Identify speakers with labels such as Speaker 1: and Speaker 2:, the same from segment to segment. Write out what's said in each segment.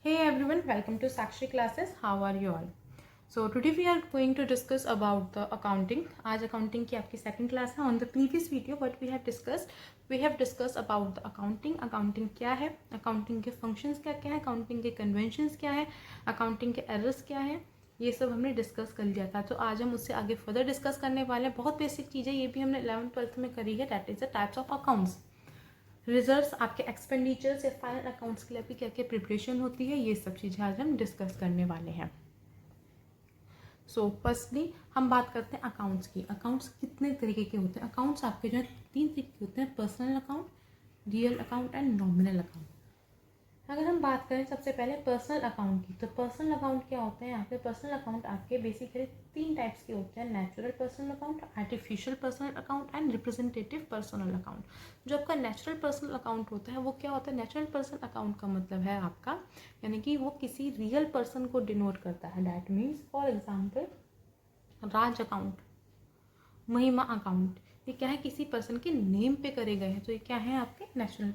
Speaker 1: Hey everyone, welcome to Sakshi classes. How are you all? So today we are going to discuss about the accounting. आज accounting की आपकी second class है. On the previous video what we have discussed about the accounting. Accounting क्या है, accounting के functions क्या क्या है, accounting के conventions क्या है, accounting के errors क्या है, ये सब हमने डिस्कस कर लिया था. तो आज हम उससे आगे फर्दर डिस्कस करने वाले हैं. बहुत बेसिक चीज़ें ये भी हमने 11th-12th में करी है. That is the types of accounts. Results, आपके एक्सपेंडिचर्स या फाइनल अकाउंट्स के लिए आपकी क्या क्या प्रिपरेशन होती है, ये सब चीज़ें आज हम डिस्कस करने वाले हैं. सो फर्स्टली हम बात करते हैं अकाउंट्स की. अकाउंट्स कितने तरीके के होते हैं? अकाउंट्स आपके जो है 3 तरीके के होते हैं: personal account, real account and nominal account. अगर हम बात करें सबसे पहले पर्सनल अकाउंट की, तो पर्सनल अकाउंट क्या होते हैं? यहाँ पे पर्सनल अकाउंट आपके बेसिकली 3 टाइप्स के होते हैं: natural personal account, artificial personal account and representative personal account. जो आपका नेचुरल पर्सनल अकाउंट होता है वो क्या होता है? नेचुरल पर्सनल अकाउंट का मतलब है आपका, यानी कि वो किसी रियल पर्सन को डिनोट करता है. That means for example Raj account, महिमा अकाउंट, ये क्या है? किसी पर्सन के नेम पे करे गए हैं. तो ये क्या है? आपके नेचुरल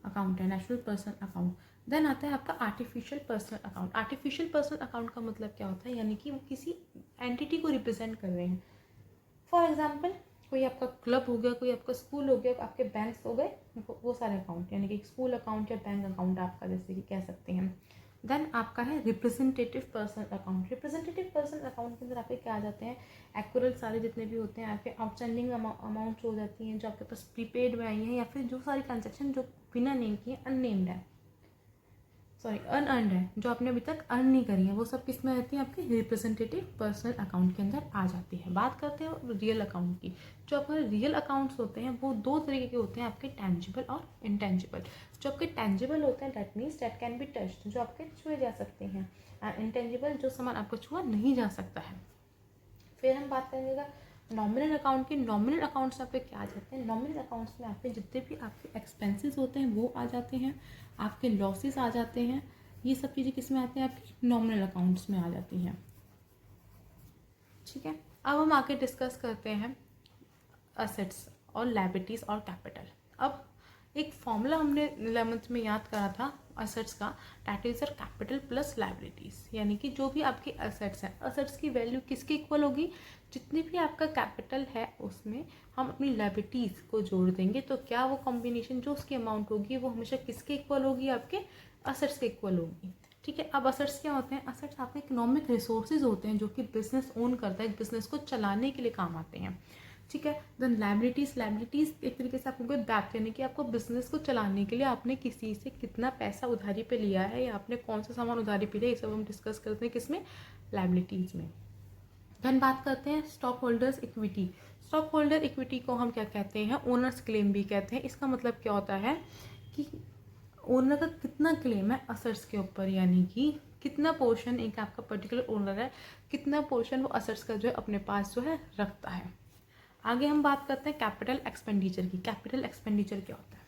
Speaker 1: अकाउंट है, नेचुरल पर्सनल अकाउंट. देन आता है आपका artificial personal account. Artificial personal account का मतलब क्या होता है? यानी कि वो किसी एंटिटी को रिप्रेजेंट कर रहे हैं. फॉर एग्जाम्पल कोई आपका क्लब हो गया, कोई आपका स्कूल हो गया, आपके बैंक्स हो गए, वो सारे अकाउंट, यानी कि स्कूल अकाउंट या बैंक अकाउंट आपका जैसे कि कह सकते हैं. देन आपका है representative personal account. Representative personal account के अंदर आपके क्या आ जाते हैं? एक्यूरल सारे जितने भी होते हैं आपके आउटस्टैंडिंग अमाउंट्स हो जाती हैं जो आपके पास प्रीपेड में आई हैं, या फिर जो सारी ट्रांजेक्शन जो बिना नेम की अननेम्ड है, अनअर्नड है, जो आपने अभी तक अर्न नहीं करी है, वो सब किस में रहती है? आपके रिप्रेजेंटेटिव पर्सनल अकाउंट के अंदर आ जाती है. बात करते हैं रियल अकाउंट की. जो आपके रियल अकाउंट्स होते हैं वो 2 तरीके के होते हैं आपके: टेंजिबल और इनटेंजिबल. जो आपके टेंजिबल होते हैं that means that can be touched, जो आपके छुए जा सकते हैं. इनटेंजिबल, जो सामान आपको छुआ नहीं जा सकता है. फिर हम बात करेंगे नॉमिनल अकाउंट की. नॉमिनल अकाउंट्स आपके क्या आ जाते हैं? नॉमिनल अकाउंट्स में आपके जितने भी आपके एक्सपेंसेस होते हैं वो आ जाते हैं, आपके लॉसेस आ जाते हैं. ये सब चीज़ें किस में आती हैं? आपकी नॉमिनल अकाउंट्स में आ जाती हैं. ठीक है, अब हम आके डिस्कस करते हैं असेट्स और लायबिलिटीज और कैपिटल. अब एक फॉर्मूला हमने 11th में याद करा था असेट्स का, that is capital plus liabilities. यानी कि जो भी आपके असेट्स हैं, असेट्स की वैल्यू किसके इक्वल होगी? जितने भी आपका कैपिटल है उसमें हम अपनी लायबिलिटीज को जोड़ देंगे, तो क्या वो कॉम्बिनेशन जो उसकी अमाउंट होगी वो हमेशा किसके इक्वल होगी? आपके असेट्स के इक्वल होगी. ठीक है, अब असेट्स क्या होते हैं? असेट्स आपके इकोनॉमिक रिसोर्सेज होते हैं जो कि बिजनेस ओन करता है, बिजनेस को चलाने के लिए काम आते हैं. ठीक है. देन लायबिलिटीज एक तरीके से आपको बैक, यानी कि आपको बिजनेस को चलाने के लिए आपने किसी से कितना पैसा उधारी पे लिया है या आपने कौन सा सामान उधारी पे लिया, ये सब हम डिस्कस करते हैं किसमें? लायबिलिटीज में. देन बात करते हैं stock holders equity. Stock holder equity को हम क्या कहते हैं? ओनर्स क्लेम भी कहते हैं. इसका मतलब क्या होता है कि ओनर का कितना क्लेम है असेट्स के ऊपर, यानी कि कितना पोर्शन एक आपका पर्टिकुलर ओनर है, कितना पोर्शन वो असेट्स का जो है अपने पास जो है रखता है. आगे हम बात करते हैं कैपिटल एक्सपेंडिचर की. कैपिटल एक्सपेंडिचर क्या होता है?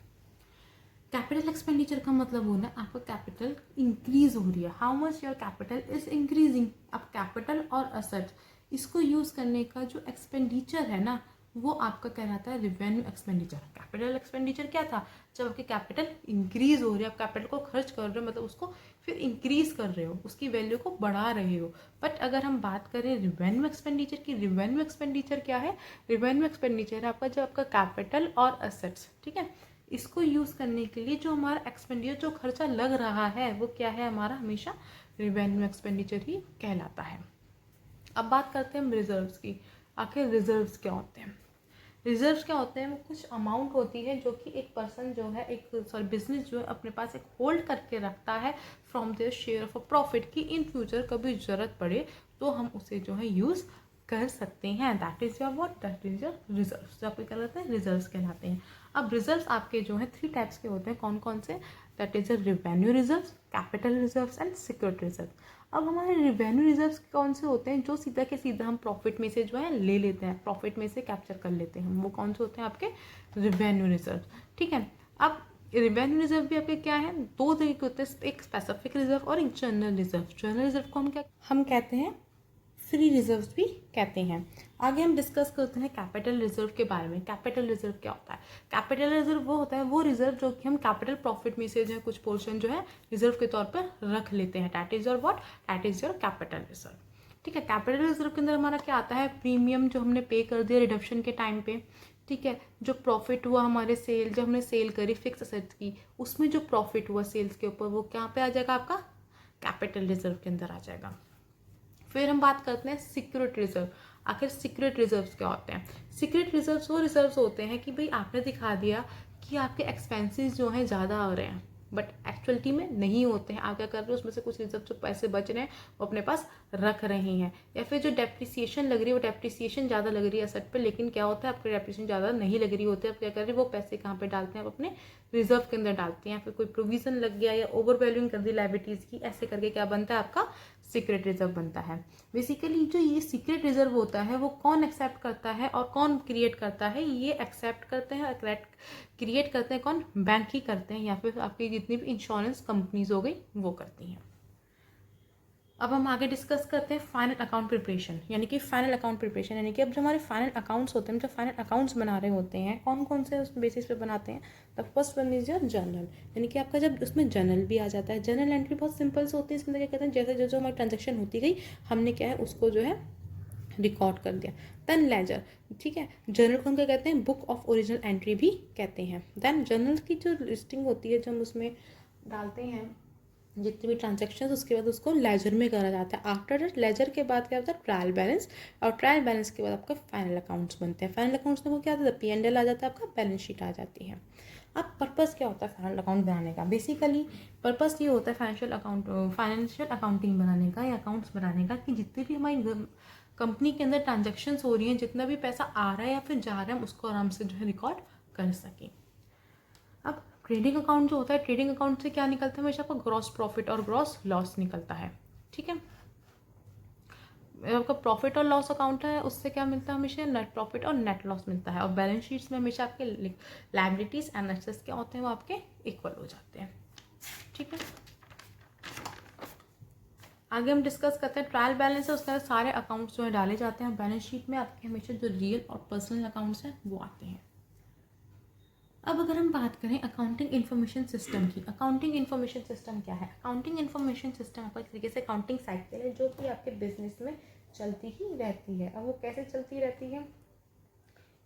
Speaker 1: कैपिटल एक्सपेंडिचर का मतलब होना आपका कैपिटल इंक्रीज हो रही है. How much your capital is increasing. अब कैपिटल और असेट इसको यूज करने का जो एक्सपेंडिचर है ना, वो आपका कहलाता है रिवेन्यू एक्सपेंडिचर. कैपिटल एक्सपेंडिचर क्या था? जब आपकी कैपिटल इंक्रीज हो रही है, आप कैपिटल को खर्च कर रहे हो, मतलब उसको फिर इंक्रीज कर रहे हो, उसकी वैल्यू को बढ़ा रहे हो. बट अगर हम बात करें रिवेन्यू एक्सपेंडिचर की, रिवेन्यू एक्सपेंडिचर क्या है? रिवेन्यू एक्सपेंडिचर है आपका जो आपका कैपिटल और असेट्स, ठीक है, इसको यूज करने के लिए जो हमारा एक्सपेंडिचर, जो खर्चा लग रहा है, वो क्या है? हमारा हमेशा रिवेन्यू एक्सपेंडिचर ही कहलाता है. अब बात करते हैं हम रिजर्व्स की. आखिर रिजर्व्स क्या होते हैं? रिजर्व्स क्या होते हैं? वो कुछ अमाउंट होती है जो कि एक पर्सन जो है, एक बिजनेस जो है अपने पास एक होल्ड करके रखता है from their share of a profit, की इन फ्यूचर कभी ज़रूरत पड़े तो हम उसे जो है यूज़ कर सकते हैं. That is your what? That is your reserves. जो आपके कहलाते हैं रिजर्व्स कहलाते हैं. अब रिजर्व्स आपके जो है 3 टाइप्स के होते हैं. कौन कौन से? That is revenue reserves, capital reserves and security reserve. अब हमारे रिवेन्यू रिजर्व्स कौन से होते हैं? जो सीधा के सीधा हम प्रॉफिट में से जो है ले लेते हैं, प्रॉफिट में से कैप्चर कर लेते हैं, वो कौन से होते हैं? आपके रिवेन्यू रिजर्व. ठीक है. अब रिवेन्यू रिजर्व भी आपके क्या है? 2 तरीके होते हैं, एक स्पेसिफिक रिजर्व और एक जनरल रिजर्व. जनरल रिजर्व को हम कहते हैं फ्री रिजर्व्स भी कहते हैं. आगे हम डिस्कस करते हैं कैपिटल रिजर्व के बारे में। कैपिटल रिजर्व क्या होता है? कैपिटल रिजर्व वो होता है, वो रिजर्व जो कि हम कैपिटल प्रॉफिट में से जो है कुछ पोर्शन जो है रिजर्व के तौर पर रख लेते हैं। That is your what? That is your capital reserve. ठीक है, कैपिटल रिजर्व के अंदर हमारा क्या आता है? प्रीमियम जो हमने पे कर दिया रिडक्शन के टाइम पे, ठीक है, जो प्रॉफिट हुआ हमारे सेल, जब हमने सेल करी फिक्स असेट्स की, उसमें जो प्रॉफिट हुआ सेल्स के ऊपर, वो कहाँ पे आ जाएगा? आपका कैपिटल रिजर्व के अंदर आ जाएगा। फिर हम बात करते हैं सिक्योरिटी रिजर्व। आखिर सिक्योरिटी रिजर्व्स क्या होते हैं? सिक्योरिटी रिजर्व्स वो रिजर्व्स होते हैं कि भाई आपने दिखा दिया कि आपके एक्सपेंसेस जो हैं ज़्यादा आ रहे हैं, बट एक्चुअलिटी में नहीं होते हैं। आप क्या कर रहे हो, उसमें से कुछ रिजर्व जो पैसे बच रहे हैं वो अपने पास रख रहे हैं। या फिर जो डेप्रिसिएशन लग रही है, वो डेप्रिसिएशन ज़्यादा लग रही है एसेट पे, लेकिन क्या होता है आपकी डेप्रिसिएशन ज़्यादा नहीं लग रही होती है। आप क्या कर रहे हैं, वो पैसे कहाँ पे डालते हैं? आप अपने रिजर्व के अंदर डालते हैं। फिर कोई प्रोविजन लग गया या ओवर वैल्यूइंग कर दी लायबिलिटीज़ की, ऐसे करके क्या बनता है? आपका सीक्रेट रिजर्व बनता है। बेसिकली जो ये सीक्रेट रिजर्व होता है वो कौन एक्सेप्ट करता है और कौन क्रिएट करता है? ये एक्सेप्ट करते हैं, क्रिएट करते हैं कौन? बैंक ही करते हैं, या फिर आपकी जितनी भी इंश्योरेंस कंपनीज हो गई वो करती हैं। अब हम आगे डिस्कस करते हैं फाइनल अकाउंट प्रिपरेशन, यानी कि फाइनल अकाउंट प्रिपरेशन, यानी कि अब जो हमारे फाइनल अकाउंट्स होते हैं, जब फाइनल अकाउंट्स बना रहे होते हैं, कौन कौन से उस बेसिस पे बनाते हैं? The first one is your journal, यानी कि आपका जब उसमें जर्नल भी आ जाता है। जर्नल एंट्री बहुत सिंपल से होती है। इसके अंदर क्या कहते हैं, जैसे जो जो हमारी ट्रांजेक्शन होती गई, हमने क्या है उसको जो है रिकॉर्ड कर दिया। देन लेजर, ठीक है, जर्नल को हम क्या कहते हैं? बुक ऑफ ओरिजिनल एंट्री भी कहते हैं। देन जर्नल की जो लिस्टिंग होती है, जो हम उसमें डालते हैं जितने भी ट्रांजेक्शन, उसके बाद उसको लेजर में करा जाता है। आफ्टर दैट लेजर के बाद क्या होता है? ट्रायल बैलेंस, और ट्रायल बैलेंस के बाद आपका फाइनल अकाउंट्स बनते हैं। फाइनल अकाउंट्स में वो क्या आता है? P&L आ जाता है, आपका बैलेंस शीट आ जाती है। अब पर्पस क्या होता है फाइनल अकाउंट बनाने का? बेसिकली पर्पस ये होता है फाइनेंशियल अकाउंटिंग बनाने का या अकाउंट्स बनाने का, कि जितनी भी हमारी कंपनी के अंदर ट्रांजेक्शन्स हो रही हैं, जितना भी पैसा आ रहा है या फिर जा रहा है, हम उसको आराम से जो है रिकॉर्ड कर सकें। अब ट्रेडिंग अकाउंट जो होता है, ट्रेडिंग अकाउंट से क्या निकलता है? हमेशा आपका ग्रॉस प्रॉफिट और ग्रॉस लॉस निकलता है। ठीक है, आपका प्रॉफिट और लॉस अकाउंट है, उससे क्या मिलता है? हमेशा नेट प्रॉफिट और नेट लॉस मिलता है। और बैलेंस शीट्स में हमेशा आपके लायबिलिटीज एंड एसेट्स क्या होते हैं? वो आपके इक्वल हो जाते हैं। ठीक है, आगे हम डिस्कस करते हैं ट्रायल बैलेंस है, उसके अंदर सारे अकाउंट्स जो है डाले जाते हैं। बैलेंस शीट में आपके हमेशा जो रियल और पर्सनल अकाउंट्स हैं वो आते हैं। अब अगर हम बात करें अकाउंटिंग इन्फॉर्मेशन सिस्टम की, अकाउंटिंग इन्फॉर्मेशन सिस्टम क्या है? अकाउंटिंग इन्फॉर्मेशन सिस्टम आपका एक तरीके से अकाउंटिंग साइकिल है जो कि आपके बिजनेस में चलती ही रहती है। अब वो कैसे चलती रहती है?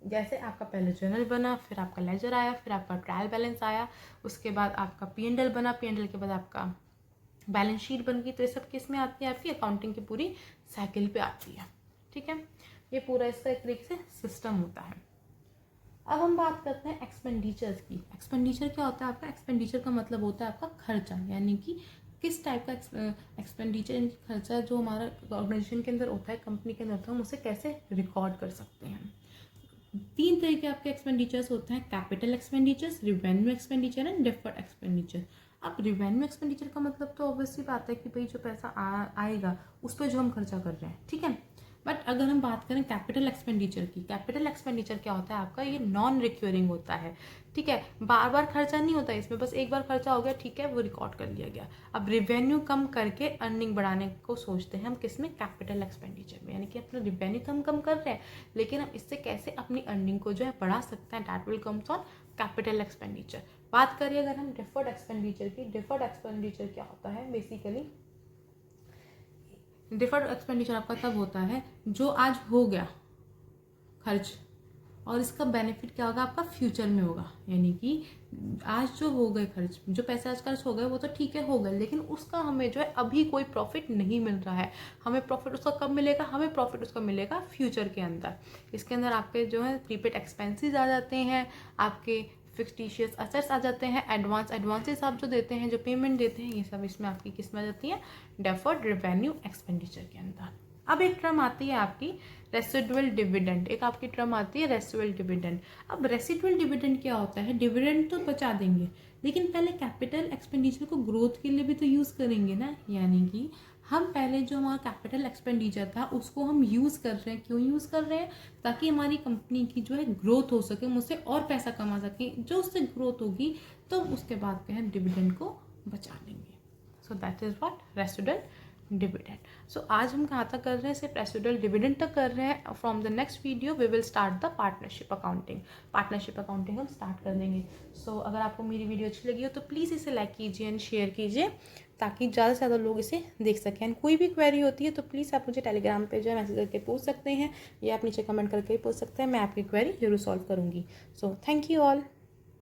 Speaker 1: जैसे आपका पहले जर्नल बना, फिर आपका लेजर आया, फिर आपका ट्रायल बैलेंस आया, उसके बाद आपका P&L बना, P&L के बाद आपका बैलेंस शीट बन गई। तो ये सब किस में आती है? आपकी अकाउंटिंग की पूरी साइकिल पे आती है। ठीक है, ये पूरा इसका एक तरीके से सिस्टम होता है। अब हम बात करते हैं एक्सपेंडिचर्स की। एक्सपेंडिचर क्या होता है आपका? एक्सपेंडिचर का मतलब होता है आपका खर्चा, यानी कि किस टाइप का एक्सपेंडिचर, यानी खर्चा जो हमारा ऑर्गेनाइजेशन के अंदर होता है, कंपनी के अंदर होता है, हम उसे कैसे रिकॉर्ड कर सकते हैं। 3 तरह के आपके एक्सपेंडिचर्स होते हैं: capital expenditures, revenue expenditure and deferred expenditure. अब रिवेन्यू एक्सपेंडिचर का मतलब तो ऑब्वियसली बात है कि भाई जो पैसा आएगा उस पर जो हम खर्चा कर रहे हैं। ठीक है, बट अगर हम बात करें कैपिटल एक्सपेंडिचर की, कैपिटल एक्सपेंडिचर क्या होता है आपका? ये नॉन रिक्योरिंग होता है। ठीक है, बार बार खर्चा नहीं होता इसमें, बस एक बार खर्चा हो गया, ठीक है, वो रिकॉर्ड कर लिया गया। अब रिवेन्यू कम करके अर्निंग बढ़ाने को सोचते हैं हम, किसमें? कैपिटल एक्सपेंडिचर में, यानी कि अपना रिवेन्यू तो हम कम कर रहे हैं, लेकिन हम इससे कैसे अपनी अर्निंग को जो है बढ़ा सकते हैं, that will comes on capital expenditure. बात करिए अगर हम डिफर्ड एक्सपेंडिचर की, डिफर्ड एक्सपेंडिचर क्या होता है? बेसिकली डिफर्ड एक्सपेंडिचर आपका तब होता है जो आज हो गया खर्च, और इसका बेनिफिट क्या होगा? आपका फ्यूचर में होगा। यानी कि आज जो हो गए खर्च, जो पैसे आज खर्च हो गए वो तो ठीक है हो गए, लेकिन उसका हमें जो है अभी कोई प्रॉफिट नहीं मिल रहा है। हमें प्रॉफिट उसका कब मिलेगा? हमें प्रॉफिट उसका मिलेगा फ्यूचर के अंदर। इसके अंदर आपके जो है प्रीपेड एक्सपेंसेस आ जाते हैं, आपके फिक्टिशियस असेट्स आ जाते हैं, एडवांसेस आप जो देते हैं, जो पेमेंट देते हैं, ये सब इसमें आपकी किस में आ जाती है? डेफर्ड रेवेन्यू एक्सपेंडिचर के अंदर। अब एक टर्म आती है आपकी रेसिडुअल डिविडेंड, एक आपकी टर्म आती है रेसिडुअल डिविडेंड। अब रेसिडुअल डिविडेंड क्या होता है? डिविडेंड तो बचा देंगे, लेकिन पहले कैपिटल एक्सपेंडिचर को ग्रोथ के लिए भी तो यूज़ करेंगे ना। यानी कि हम पहले जो हमारा कैपिटल एक्सपेंडिचर था उसको हम यूज़ कर रहे हैं। क्यों यूज़ कर रहे हैं? ताकि हमारी कंपनी की जो है ग्रोथ हो सके, मुझसे और पैसा कमा सकें। जो उससे ग्रोथ होगी तो उसके बाद क्या है, डिविडेंड को बचा लेंगे। So that is what residual dividend. So आज हम कहाँ तक कर रहे हैं, सिर्फ रेसिडुअल डिविडेंड तक कर रहे हैं। From the next video we will start the partnership accounting. Partnership accounting हम स्टार्ट कर देंगे। सो अगर आपको मेरी वीडियो अच्छी लगी हो तो प्लीज़ इसे लाइक कीजिए एंड शेयर कीजिए, ताकि ज़्यादा से ज़्यादा लोग इसे देख सकें। एंड कोई भी क्वेरी होती है तो प्लीज़ आप मुझे टेलीग्राम पे जो है मैसेज करके पूछ सकते हैं, या आप नीचे कमेंट करके पूछ सकते हैं, मैं आपकी क्वेरी जरूर सॉल्व करूँगी। So thank you all.